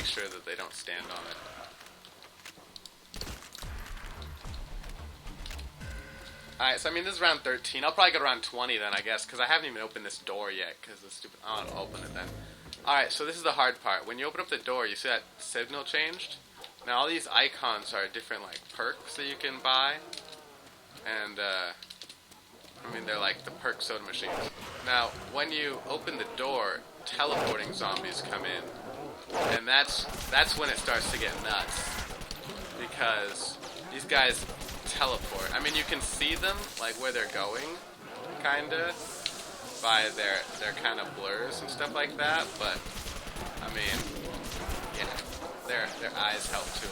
make sure that they don't stand on it. Alright, so I mean, this is round 13. I'll probably go to round 20 then, I guess, because I haven't even opened this door yet, because the stupid... I'll open it then. Alright, so this is the hard part. When you open up the door, you see that signal changed? Now, all these icons are different, like, perks that you can buy. And, I mean, they're like the perk soda machines. Now, when you open the door, teleporting zombies come in. And that's when it starts to get nuts. Because these guys teleport. I mean, you can see them, like, where they're going, kinda, by their kind of blurs and stuff like that, but, I mean, yeah, their eyes help to,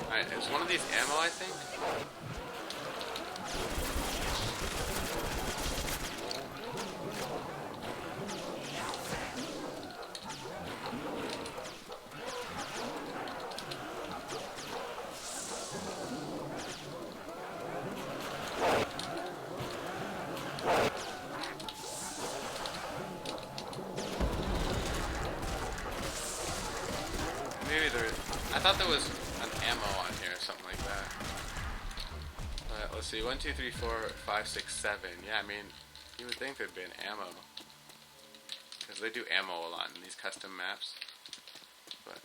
alright, is one of these ammo, I think? I thought there was an ammo on here or something like that. But let's see, 1, 2, 3, 4, 5, 6, 7. Yeah, I mean, you would think there'd be an ammo. Because they do ammo a lot in these custom maps. But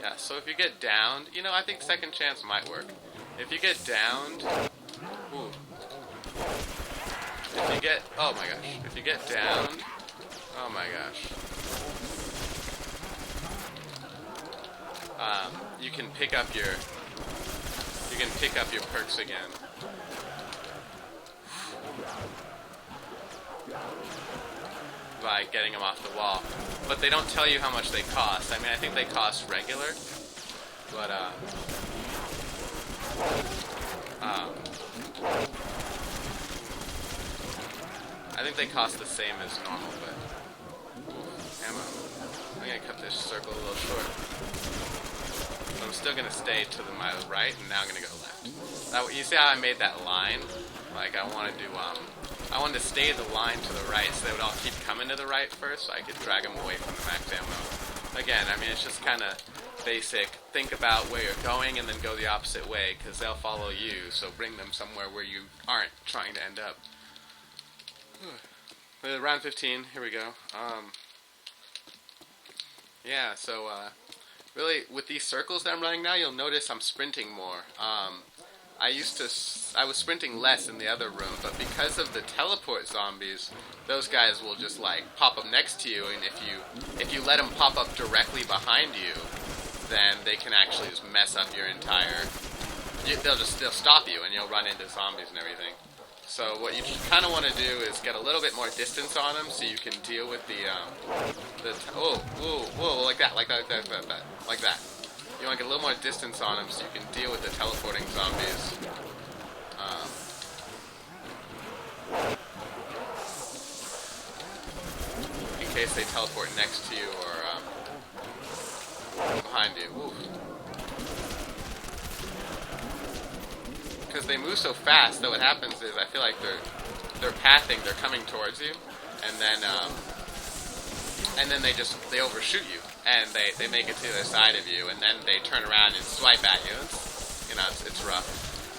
yeah, so if you get downed, you know, I think second chance might work. If you get downed, ooh. If you get, oh my gosh, if you get downed, oh my gosh. You can pick up your perks again. By getting them off the wall. But they don't tell you how much they cost. I mean, I think they cost regular. But, I think they cost the same as normal, but... Ammo. I'm gonna cut this circle a little short. So I'm still gonna stay to my right, and now I'm gonna go left. Now, you see how I made that line? Like, I wanted to stay the line to the right, so they would all keep coming to the right first, so I could drag them away from the max ammo. Again, I mean, it's just kind of basic. Think about where you're going, and then go the opposite way, because they'll follow you, so bring them somewhere where you aren't trying to end up. Round 15, here we go. Yeah, so, really, with these circles that I'm running now, you'll notice I'm sprinting more. I was sprinting less in the other room, but because of the teleport zombies, those guys will just, like, pop up next to you, and if you let them pop up directly behind you, then they can actually just mess up your entire... They'll stop you, and you'll run into zombies and everything. So what you kind of want to do is get a little bit more distance on them, so you can deal with whoa, like that. You want to get a little more distance on them, so you can deal with the teleporting zombies. In case they teleport next to you or behind you. Ooh. Because they move so fast that what happens is I feel like they're pathing, they're coming towards you, and then they overshoot you, and they make it to the other side of you, and then they turn around and swipe at you. It's rough,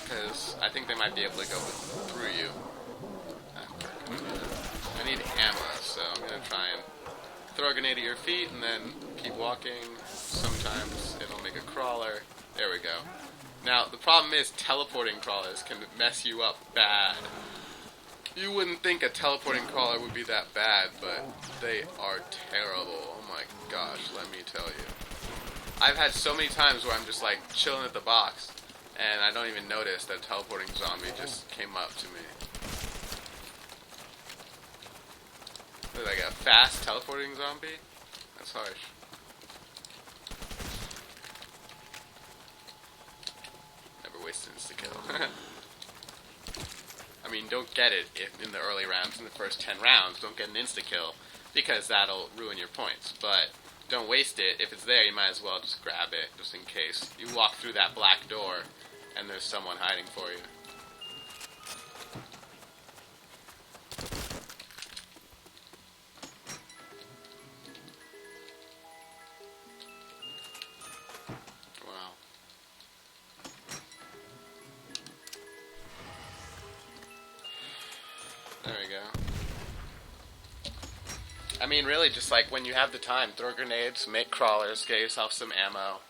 because I think they might be able to go through you. I need ammo, so I'm going to try and throw a grenade at your feet, and then keep walking. Sometimes it'll make a crawler. There we go. Now, the problem is teleporting crawlers can mess you up bad. You wouldn't think a teleporting crawler would be that bad, but they are terrible. Oh my gosh, let me tell you. I've had so many times where I'm just like chilling at the box, and I don't even notice that a teleporting zombie just came up to me. Like a fast teleporting zombie? That's harsh. Wasted insta-kill. I mean, don't get it in the early rounds, in the first 10 rounds, don't get an insta-kill, because that'll ruin your points, but don't waste it. If it's there, you might as well just grab it, just in case. You walk through that black door, and there's someone hiding for you. There we go. I mean, really, just like when you have the time, throw grenades, make crawlers, get yourself some ammo,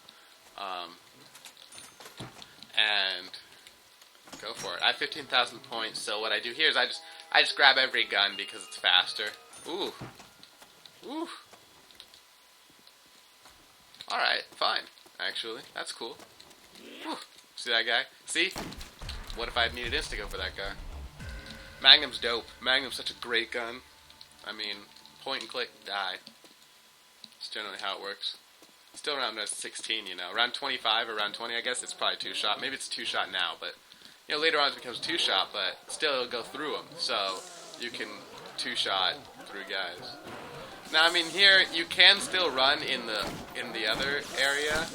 and go for it. I have 15,000 points, so what I do here is I just grab every gun because it's faster. Ooh. Ooh. Alright, fine. Actually, that's cool. Whew. See that guy? See? What if I had needed insta-go for that guy? Magnum's dope. Magnum's such a great gun. I mean, point and click, die. That's generally how it works. Still around 16, you know. Around 25 or around 20, I guess it's probably two-shot. Maybe it's two-shot now, but, you know, later on it becomes two-shot, but still it'll go through them. So, you can two-shot through guys. Now, I mean, here, you can still run in the other area.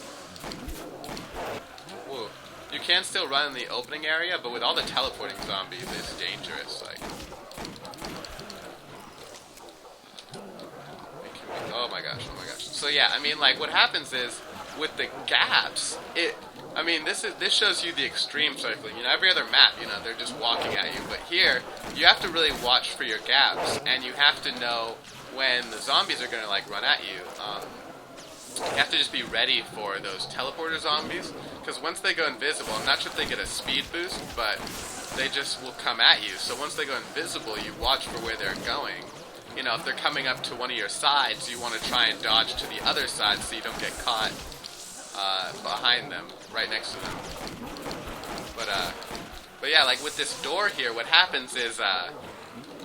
Whoa. You can still run in the opening area, but with all the teleporting zombies, it's dangerous. Like, oh my gosh. So yeah, I mean, like, what happens is with the gaps, I mean, this shows you the extreme circling. You know, every other map, you know, they're just walking at you, but here you have to really watch for your gaps, and you have to know when the zombies are gonna like run at you. You have to just be ready for those teleporter zombies, because once they go invisible, I'm not sure if they get a speed boost, but they just will come at you. So once they go invisible, you watch for where they're going. You know, if they're coming up to one of your sides, you want to try and dodge to the other side so you don't get caught behind them, right next to them. But yeah, like with this door here, what happens is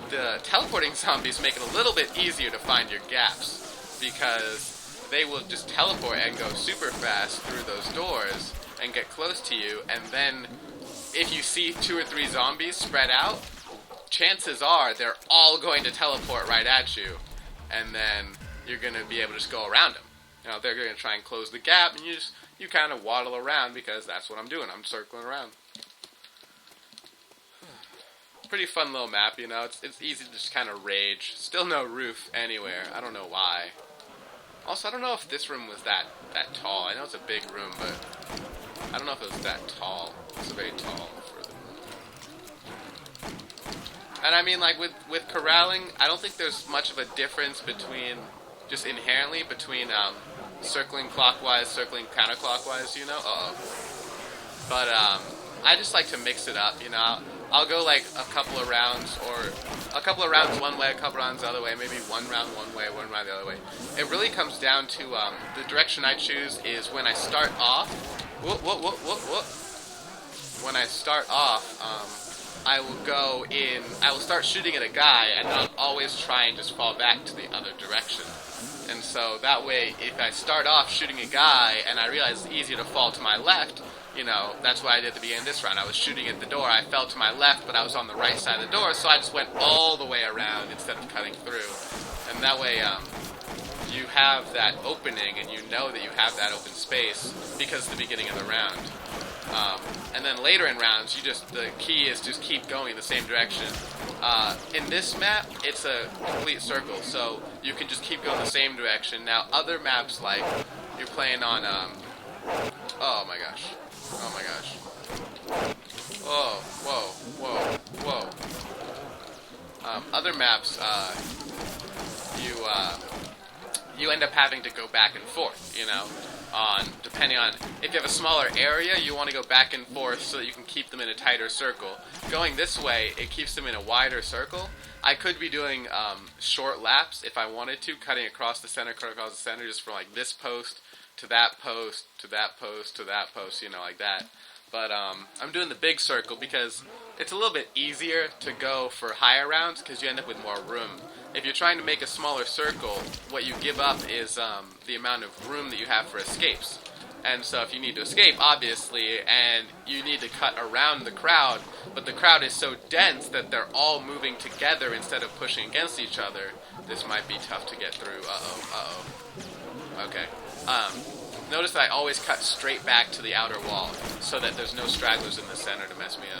the teleporting zombies make it a little bit easier to find your gaps, because they will just teleport and go super fast through those doors and get close to you, and then if you see 2 or 3 zombies spread out, chances are they're all going to teleport right at you, and then you're going to be able to just go around them. You know, they're going to try and close the gap, and you kind of waddle around, because that's what I'm doing. I'm circling around. Pretty fun little map, you know. It's easy to just kind of rage. Still no roof anywhere. I don't know why. Also, I don't know if this room was that tall. I know it's a big room, but I don't know if it was that tall. It's very tall for the room. And I mean, like, with corralling, I don't think there's much of a difference between, just inherently, between circling clockwise, circling counterclockwise, you know? But I just like to mix it up, you know? I'll go like a couple of rounds, or a couple of rounds one way, a couple of rounds the other way, maybe one round one way, one round the other way. It really comes down to the direction I choose is when I start off. When I start off, I will start shooting at a guy and not always try and just fall back to the other direction. And so that way, if I start off shooting a guy and I realize it's easier to fall to my left, you know, that's what I did at the beginning of this round. I was shooting at the door, I fell to my left, but I was on the right side of the door, so I just went all the way around instead of cutting through. And that way, you have that opening, and you know that you have that open space because it's the beginning of the round. And then later in rounds, the key is just keep going in the same direction. In this map, it's a complete circle, so you can just keep going the same direction. Now, other maps, like, you're playing on, oh my gosh. Oh my gosh. Whoa. Other maps, you end up having to go back and forth, you know, depending on, if you have a smaller area, you want to go back and forth so that you can keep them in a tighter circle. Going this way, it keeps them in a wider circle. I could be doing short laps if I wanted to, cutting across the center, just from like this post to that post, to that post, to that post, you know, like that. But I'm doing the big circle because it's a little bit easier to go for higher rounds because you end up with more room. If you're trying to make a smaller circle, what you give up is the amount of room that you have for escapes. And so if you need to escape, obviously, and you need to cut around the crowd, but the crowd is so dense that they're all moving together instead of pushing against each other, this might be tough to get through. Okay. Notice that I always cut straight back to the outer wall so that there's no stragglers in the center to mess me up.